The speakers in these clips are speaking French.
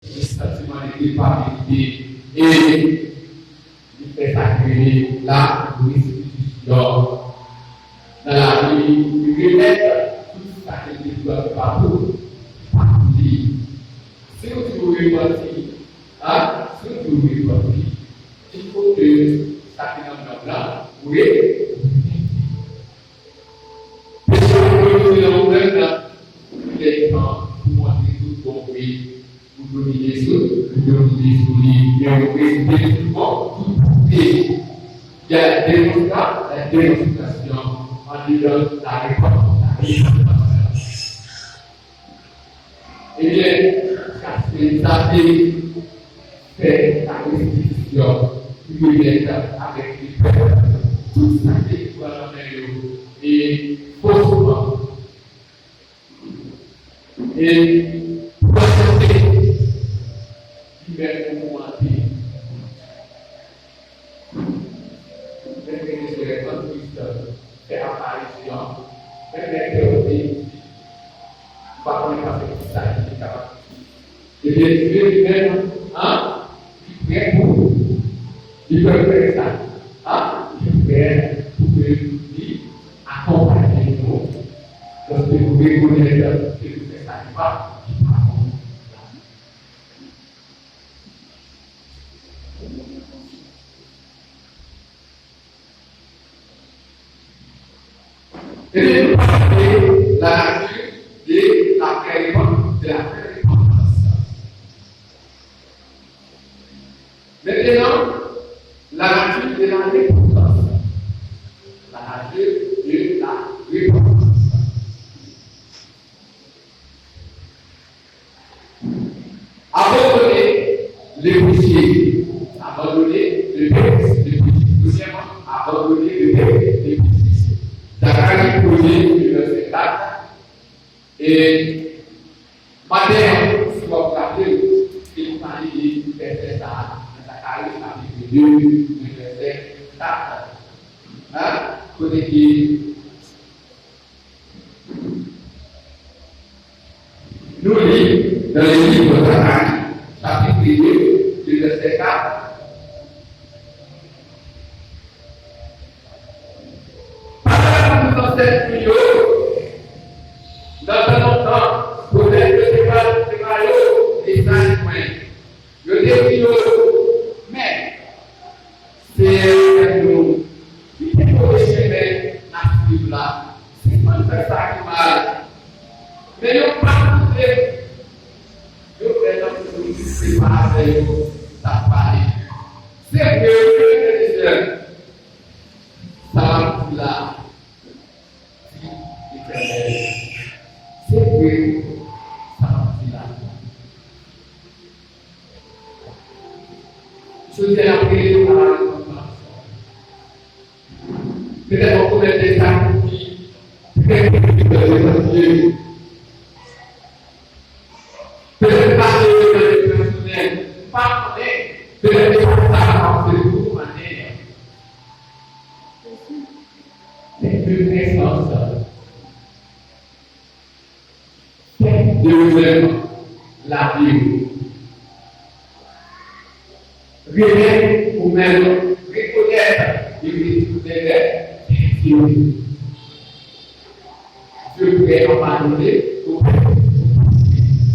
le sentiment de culpabilité et il fait sacrer la restitution. Dans la vie, il remettre tout ça que tu dois partout. Si vous repartez, si vous repartez, il faut que ça finisse là, oui. Mais si vous voulez là, il est temps pour montrer tout compris, pour dominer sur lui, et on peut dire tout. Il y a la démonstration en disant la réponse. Eh bien, ça fait la restitution immédiate avec les pères. Tout ça qui doit l'amener et faussement. Et pour accepter, il va commenter. Perché le conquiste che apparizione, perché le fatto le cose che stai indicando. E di meno, di tempo, di preferenza, di bene, di accompagnare noi, lo sviluppo che tu stai facendo. Et la nature de la repentance. Maintenant, la nature de la repentance. La nature de la repentance. Abandonner les péchés. Abandonner le péché. Deuxièmement, abandonner le péché. Zacharie posé le verset 4 et Matthieu, si vous vous rappelez, il parlait du verset 4, Zacharie chapitre 2, le verset 4. Côté qui nous lit dans le livre de Zacharie chapitre 2, le verset 4. Dans cette vidéo, dans un temps, peut-être que c'est pas les 5 points. Le défi, mais c'est nous qui est pour le chemin actif là. C'est pas ça qui mal. Mais nous pas tous les. Nous prenons c'est pas ça pareil. C'est que ça va là. C'est que ça va là. Je vous ai appris à la peut-être on connaît des actes qui peut-être pas de personnel, pas peut-être pas de toute manière. C'est une essence. Deuxièmement, la Bible. Rien ou même reconnaître les Dieu. Dieu peut abandonner pour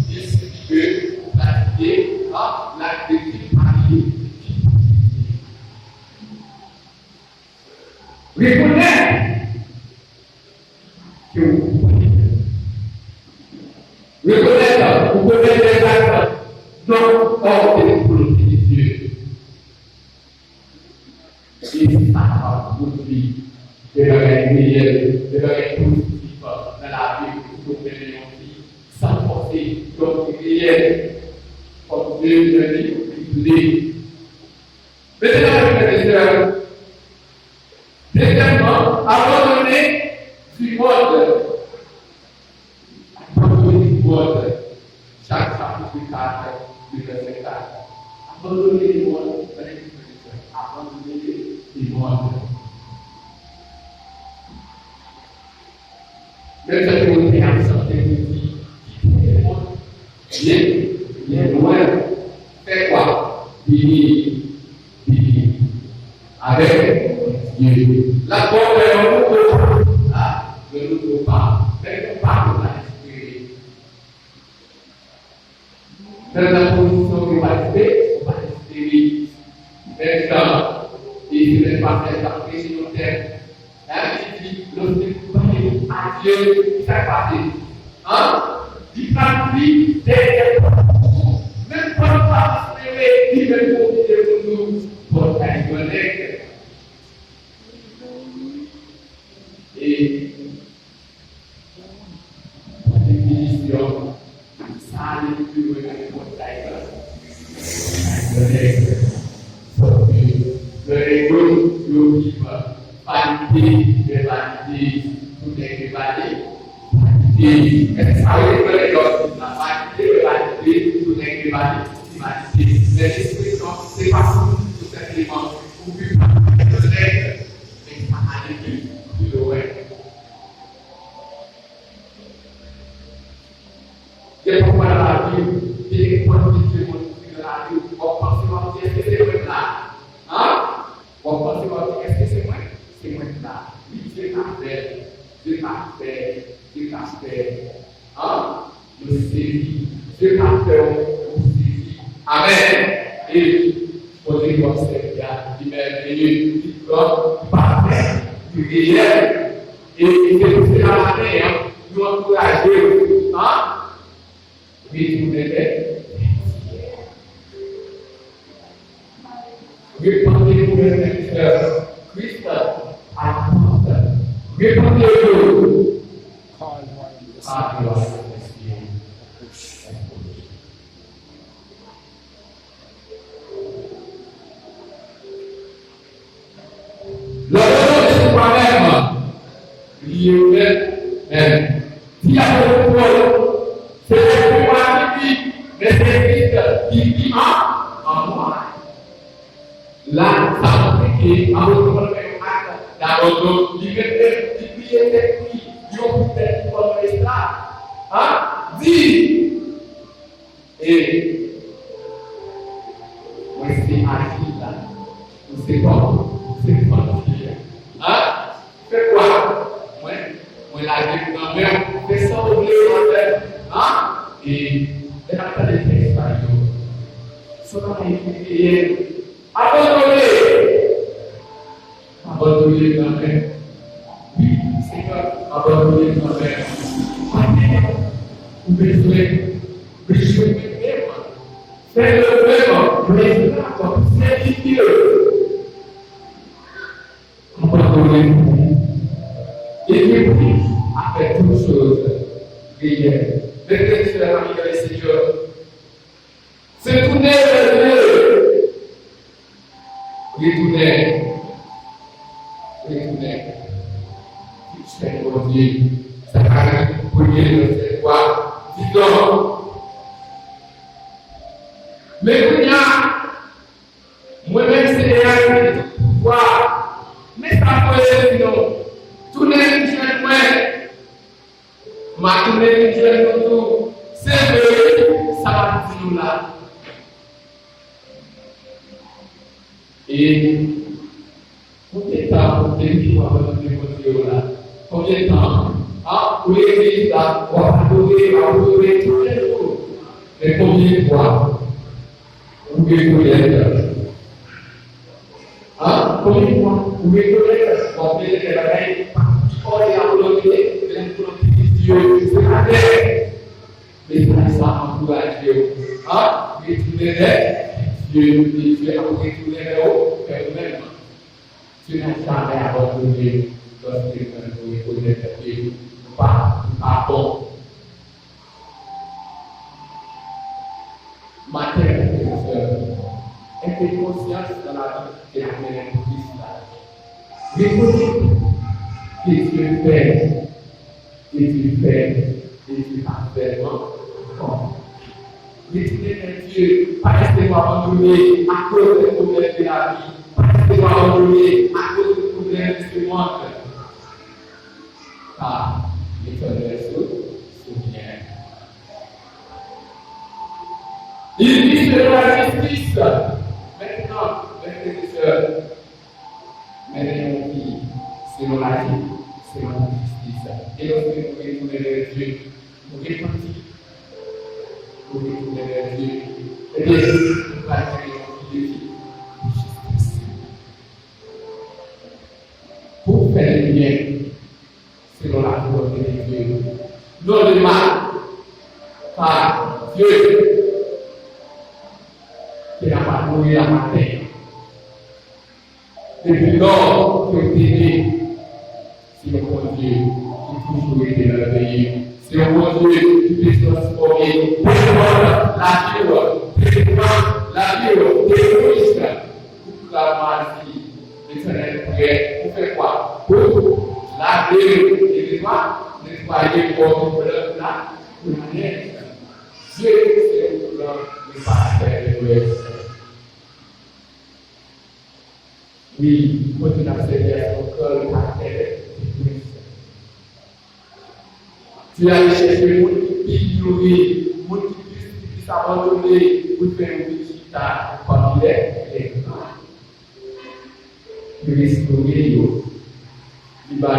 distribuer, pratiquer la discipline. Reconnaître que vous reconnaître, vous connaissez les actes non hors de l'autorité de Dieu. Et ça, votre vie, de leur être de leur être positif dans la vie que vous menez en vie, sans forcer, donc réel, comme Dieu l'a dit, maintenant, mes frères, deuxièmement, abandonner du monde. Chaque chapitre 4 du verset 4. Abandonner les mondes, abandonner les mondes. Même si on est absent de vie, il est loin. Fini avec Dieu. La porte est un nouveau pas. Mais on parle de l'esprit. Dans la position de l'esprit, on va l'esprit. Maintenant, il ne pas faire la pression de terre. Il dit, lorsque vous parlez à Dieu, il s'est passé. Il prend lui derrière vous. Même quand on va espérer, il veut profiter de nous pour être honnête. Et la définition, ça allait plus loin pour être honnête. Le ego, le vivre, vanité, tout est validé. Et ça veut dire que la vanité, tout est validé. Les expressions, c'est pas tout simplement pour vivre honnête, mais ça allait plus loin. C'est pourquoi dans la Bible, il y a des points de Dieu dans la Bible. On pense que c'est vrai là. On pense que est-ce que c'est moi? C'est moi là. Dieu m'a fait. Le série. Dieu m'a fait au série. Amen. Et pour dire comme c'est bien, il m'a venu, il doit parler du réel. Et c'est pour cela que nous encourager. Oui, vous m'aimez. Répondez-vous, mes frères. Christ a tout. Répondez-vous. L'ordre de soi-même, lui-même, s'il y a le pouvoir, c'est le pouvoir qui vit, mais c'est Christ qui vit en moi. Là, ça veut dire qu'à votre premier acte, d'abord, il priait des prix, il occupait pour le là. Dis. Et moi, c'est agile là. C'est bon. C'est facile. Fais quoi? Moi, la vie dans le même, fais ça au bleu en fait. Et les actes de texte, par exemple, sont dans les abandonner dans le même. Oui, Seigneur, abandonner dans le même. Vous besoin, faites le même, mais là, comme c'est Dieu. Abandonnez-vous. Et puis, à faire toutes choses, prière. Mettez sur la famille de Seigneur. C'est tourner vers Dieu. Retournez. C'est pour Dieu. Ça va pour Dieu de cette foi. Dis-donc. Mais moi-même, c'est réel de pouvoir. Mais ça peut être non. Tournez une jeune moi. Ma tournée une jeune tout. C'est vrai, ça va dire là. Et combien de temps pour que vous abandonner votre Dieu là? Combien de temps? Pour l'église là, pour adorer tous les jours. Mais combien de fois? Vous pouvez connaître. Combien de fois? Vous pouvez connaître. Vous pouvez connaître. Oh, il y a un volonté, Dieu, c'est la terre. Mais ça encourage Dieu. Retournez Dieu, Dieu a retourné vers vous, vers vous-même. Tu n'as jamais abandonné lorsque vous connaissez Dieu. Pas bon. Ma terre, ayez conscience dans la vie de la mère de Christ. Reconnaissez que Dieu fait, et Dieu a fait vraiment. Retournez vers Dieu, pas rester abandonné à cause des problèmes de la vie, pas rester abandonné à cause des problèmes de ce monde. Car l'Éternel se souvient. Il dit de la justice exemple, les frères et sœurs, mais nos filles, selon la vie, selon la justice. Et lorsque nous retournons vers Dieu, nous répondons, nous retournons vers Dieu. Et bien, nous pratiquons une vie de justice. Pour faire le bien, selon la volonté de Dieu. Non le mal, car Dieu, qui n'a pas nourri la matin, depuis lors que tu es né, c'est le bon Dieu qui toujours été dans le pays. C'est le bon Dieu qui peut transformer la vie, l'égoïste, toute la maladie, l'éternel prière, pour faire quoi? Pour laver les doigts, nettoyer votre fleuve là, pour la neige. Dieu, c'est le plan de parfaire de l'Ouest. Oui, continue à servir ton cœur, ta tête, tu as cherché le monde qui nourrit, le monde qui s'abandonner pour faire une petite tâche, comme il est, il restaurer, il va